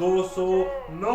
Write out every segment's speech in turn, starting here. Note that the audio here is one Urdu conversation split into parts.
209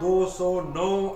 209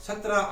17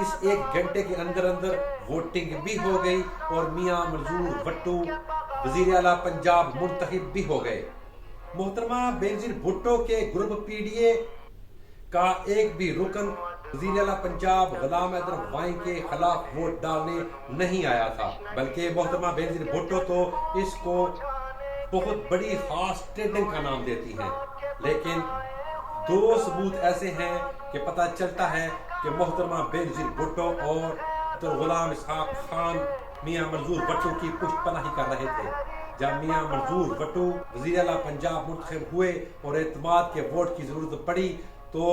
اس 1 گھنٹے کے اندر ووٹنگ بھی ہو گئی اور میاں منظور بھٹو وزیر اعلیٰ پنجاب منتخب بھی ہو گئے۔ محترمہ بینظیر بھٹو کے گروپ پی ڈی اے کا ایک بھی رکن وزیر اعلیٰ پنجاب غلام حیدر وائیں کے خلاف ووٹ ڈالنے نہیں آیا تھا، بلکہ محترمہ بینظیر بھٹو تو اس کو بہت بڑی خاص ٹریڈنگ کا نام دیتی ہیں، لیکن 2 ثبوت ایسے ہیں کہ پتہ چلتا ہے کہ محترمہ بینظیر بھٹو اور غلام اسحاق خان میاں منظور بھٹو کی پشت پناہی کر رہے تھے۔ جب میاں منظور بھٹو وزیر اعلیٰ پنجاب منتخب ہوئے اور اعتماد کے ووٹ کی ضرورت پڑی تو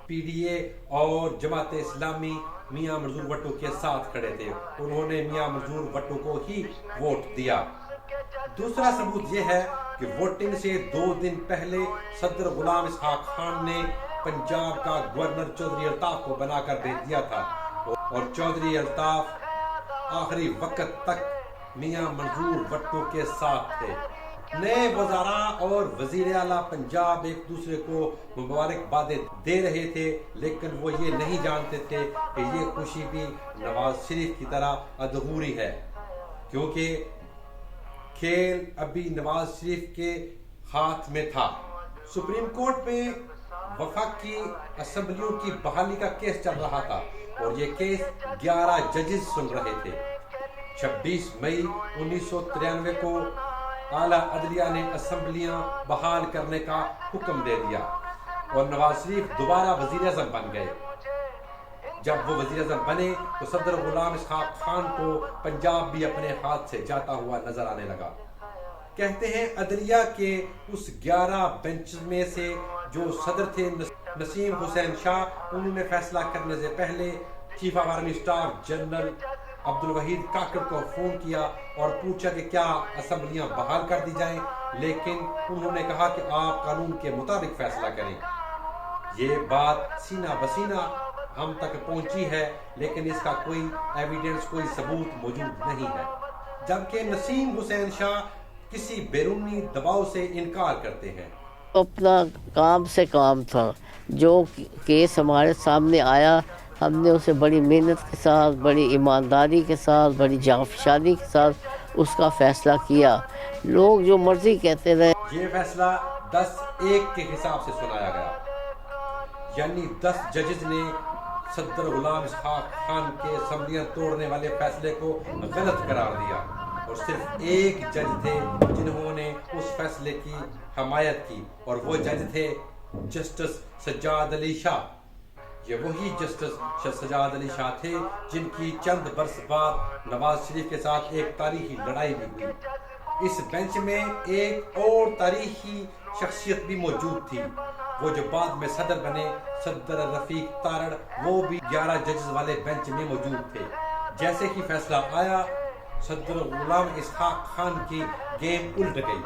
پی ڈی اے اور جماعت اسلامی میاں منظور بھٹو کے ساتھ کھڑے تھے، انہوں نے میاں منظور بھٹو کو ہی ووٹ دیا۔ دوسرا ثبوت یہ ہے کہ ووٹنگ سے 2 دن پہلے صدر غلام اسحاق خان نے پنجاب کا گورنر چودھری الطاف کو بنا کر بھیج دیا تھا اور چودھری الطاف آخری وقت تک میاں منظور بھٹو کے ساتھ تھے۔ نئے وزراء اور وزیر اعلیٰ پنجاب ایک دوسرے کو مبارکبادیں دے رہے تھے، لیکن وہ یہ نہیں جانتے تھے کہ یہ خوشی بھی نواز شریف کی طرح ادھوری ہے، کیونکہ کھیل ابھی نواز شریف کے ہاتھ میں تھا۔ سپریم کورٹ میں وفاقی اسمبلیوں کی بحالی کا کیس چل رہا تھا اور یہ کیس 11 ججز سن رہے تھے۔ 26 مئی 1993 کو اعلیٰ عدلیہ نے اسمبلیاں بحال کرنے کا حکم دے دیا اور نواز شریف دوبارہ وزیر اعظم بن گئے۔ جب وہ وزیر اعظم بنے تو صدر غلام اسحاق خان کو پنجاب بھی اپنے ہاتھ سے جاتا ہوا نظر آنے لگا۔ کہتے ہیں عدلیہ کے اس 11 بینچ میں سے جو صدر تھے نسیم حسین شاہ، انہوں نے فیصلہ کرنے سے پہلے chief of army staff general Abdul Waheed Kakar کو فون کیا اور پوچھا کہ کیا اسمبلیاں بحال کر دی جائیں، لیکن انہوں نے کہا کہ آپ قانون کے مطابق فیصلہ کریں۔ یہ بات سینہ بسینہ ہم تک پہنچی ہے، لیکن اس کا کوئی ایویڈنس، کوئی ثبوت موجود نہیں ہے، جبکہ نسیم حسین شاہ کسی بیرونی دباؤ سے انکار کرتے ہیں۔ اپنا کام سے کام تھا، جو کیس ہمارے سامنے آیا ہم نے اسے بڑی محنت کے ساتھ، بڑی ایمانداری کے ساتھ، بڑی جانفشانی کے ساتھ اس کا فیصلہ کیا۔ لوگ جو مرضی کہتے رہے۔ یہ فیصلہ 10-1 کے حساب سے سنایا گیا، یعنی 10 ججز نے صدر غلام اسحاق خان کے اسمبلیاں توڑنے والے فیصلے کو غلط قرار دیا اور صرف 1 جج تھے جنہوں نے اس فیصلے کی حمایت کی، اور وہ جج تھے جسٹس سجاد علی شاہ۔ یہ وہی جسٹس سجاد علی شاہ تھے جن کی چند برس بعد نواز شریف کے ساتھ ایک تاریخی لڑائی بھی ہوئی۔ اس بینچ میں ایک اور تاریخی شخصیت بھی موجود تھی، وہ جو بعد میں صدر بنے، صدر رفیق تارڑ، وہ بھی 11 ججز والے بینچ میں موجود تھے۔ جیسے ہی فیصلہ آیا، صدر غلام اسحاق خان کی گیم الٹ گئی،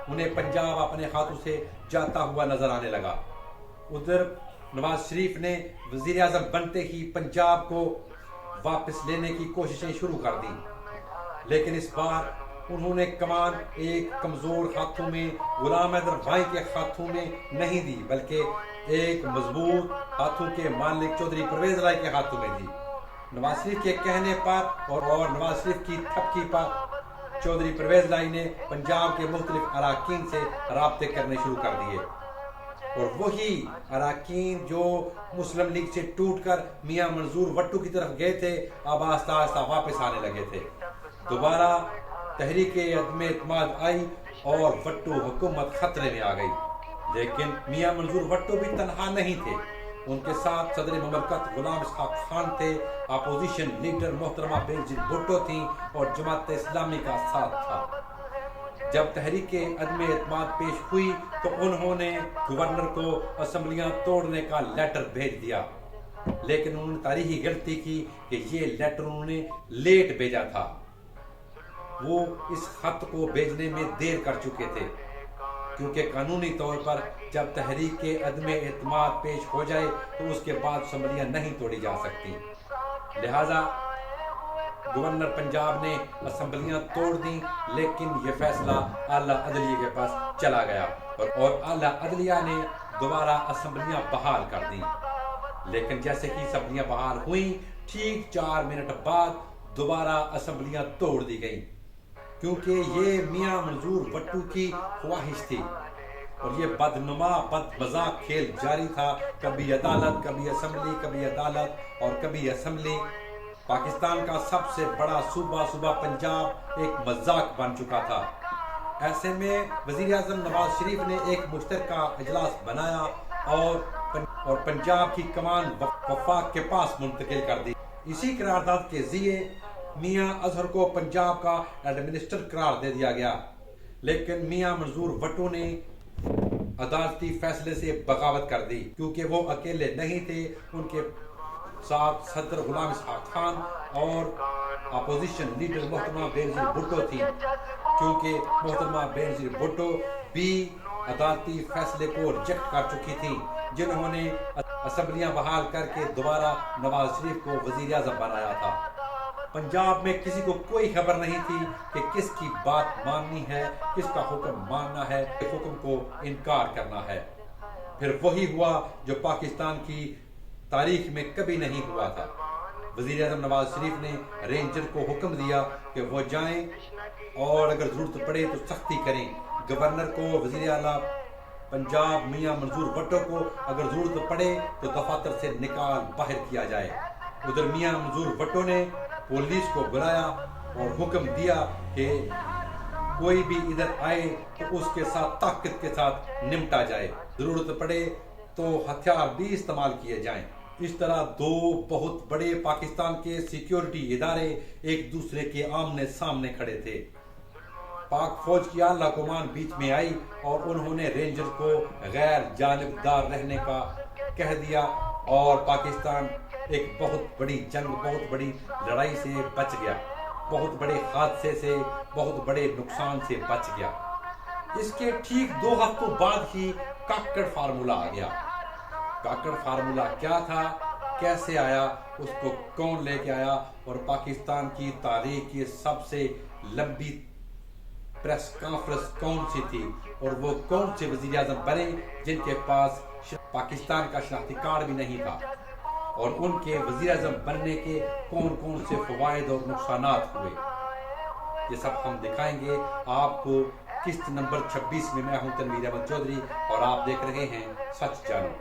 انہیں پنجاب اپنے ہاتھوں سے جاتا ہوا نظر آنے لگا۔ ادھر نواز شریف نے وزیر اعظم بنتے ہی پنجاب کو واپس لینے کی کوششیں شروع کر دی، لیکن اس بار انہوں نے کمان ایک کمزور ہاتھوں میں، غلام حیدر وائیں کے ہاتھوں میں نہیں دی، بلکہ ایک مضبوط ہاتھوں کے مالک چودھری پرویز رائے کے ہاتھوں میں دی۔ نواز شریف کے کہنے پر اور نواز شریف کی تھپکی پر چودھری پرویز رائے نے پنجاب کے مختلف اراکین سے رابطے کرنے شروع کر دیے، اور وہی اراکین جو مسلم لیگ سے ٹوٹ کر میاں منظور بھٹو کی طرف گئے تھے، اب آہستہ آہستہ واپس آنے لگے تھے۔ دوبارہ تحریک عدم اعتماد آئی اور بھٹو حکومت خطرے میں آ گئی، لیکن میاں منظور بھٹو بھی تنہا نہیں تھے، ان کے ساتھ صدر مملکت غلام اسحاق خان تھے، اپوزیشن لیڈر محترمہ بینظیر بھٹو تھیں اور جماعت اسلامی کا ساتھ تھا۔ جب تحریک عدم اعتماد پیش ہوئی تو انہوں نے گورنر کو اسمبلیاں توڑنے کا لیٹر بھیج دیا، لیکن انہوں نے تاریخی غلطی کی کہ یہ لیٹر انہوں نے لیٹ بھیجا تھا، وہ اس خط کو بھیجنے میں دیر کر چکے تھے، کیونکہ قانونی طور پر جب تحریک عدم اعتماد پیش ہو جائے تو اس کے بعد اسمبلیاں نہیں توڑی جا سکتی، لہذا گورنر پنجاب نے اسمبلیاں توڑ دیں، لیکن یہ فیصلہ اعلیٰ عدلیہ کے پاس چلا گیا اور اعلیٰ عدلیہ نے دوبارہ اسمبلیاں بحال کر دیں، لیکن جیسے ہی اسمبلیاں بحال ہوئیں ٹھیک 4 منٹ بعد دوبارہ اسمبلیاں توڑ دی گئیں، کیونکہ یہ میاں منظور بھٹو کی خواہش تھی اور یہ بدنما بد مذاق کھیل جاری تھا، کبھی عدالت کبھی اسمبلی، کبھی عدالت اور کبھی اسمبلی۔ پاکستان کا سب سے بڑا صوبہ پنجاب ایک مذاق بن چکا تھا۔ ایسے میں وزیر اعظم نواز شریف نے ایک مشترکہ اجلاس بنایا اور پنجاب کی کمان وفاق کے پاس منتقل کر دی۔ اسی قرارداد کے ذریعے میاں اظہر کو پنجاب کا ایڈمنسٹر قرار دے دیا گیا، لیکن میاں منظور بھٹو نے عدالتی فیصلے سے بغاوت کر دی، کیونکہ وہ اکیلے نہیں تھے، ان کے ساتھ صدر غلام اسحاق خان اور اپوزیشن لیڈر محترمہ بینظیر بھٹو تھی، کیونکہ محترمہ بینظیر بھٹو بھی عدالتی فیصلے کو ریجیکٹ کر چکی تھی، جنہوں نے اسمبلیاں بحال کر کے دوبارہ نواز شریف کو وزیر اعظم بنایا تھا۔ پنجاب میں کسی کو کوئی خبر نہیں تھی کہ کس کی بات ماننی ہے، کس کا حکم ماننا ہے، حکم کو انکار کرنا ہے۔ پھر وہی ہوا جو پاکستان کی تاریخ میں کبھی نہیں ہوا تھا۔ وزیر اعظم نواز شریف نے رینجر کو حکم دیا کہ وہ جائیں اور اگر ضرورت پڑے تو سختی کریں۔ گورنر کو، وزیر اعلیٰ پنجاب میاں منظور بھٹو کو اگر ضرورت پڑے تو دفاتر سے نکال باہر کیا جائے۔ ادھر میاں منظور بھٹو نے پولیس کو بلایا اور حکم دیا کہ کوئی بھی ادھر آئے تو اس کے ساتھ طاقت کے ساتھ نمٹا جائے، ضرورت پڑے تو ہتھیار بھی استعمال کیے جائیں۔ اس طرح دو بہت بڑے پاکستان کے سیکیورٹی ادارے ایک دوسرے کے آمنے سامنے کھڑے تھے۔ پاک فوج کی اعلیٰ کمان بیچ میں آئی اور انہوں نے رینجر کو غیر جانبدار رہنے کا کہہ دیا اور پاکستان ایک بہت بڑی جنگ، بہت بڑی لڑائی سے بچ گیا، بہت بڑے حادثے سے، بہت بڑے نقصان سے بچ گیا۔ اس کے ٹھیک 2 ہفتوں بعد ہی کاکڑ فارمولہ آ گیا۔ کاکڑ فارمولہ کیا تھا، کیسے آیا، اس کو کون لے کے آیا، اور پاکستان کی تاریخ کی سب سے لمبی پریس کانفرنس کون سی تھی، اور وہ کون سے وزیر اعظم بنے جن کے پاس پاکستان کا شناختی کارڈ بھی نہیں تھا، اور ان کے وزیر اعظم بننے کے کون کون سے فوائد اور نقصانات ہوئے۔ یہ سب ہم دکھائیں گے آپ کو قسط نمبر 26 میں۔ میں ہوں تنویر احمد چودھری اور آپ دیکھ رہے ہیں سچ جانو۔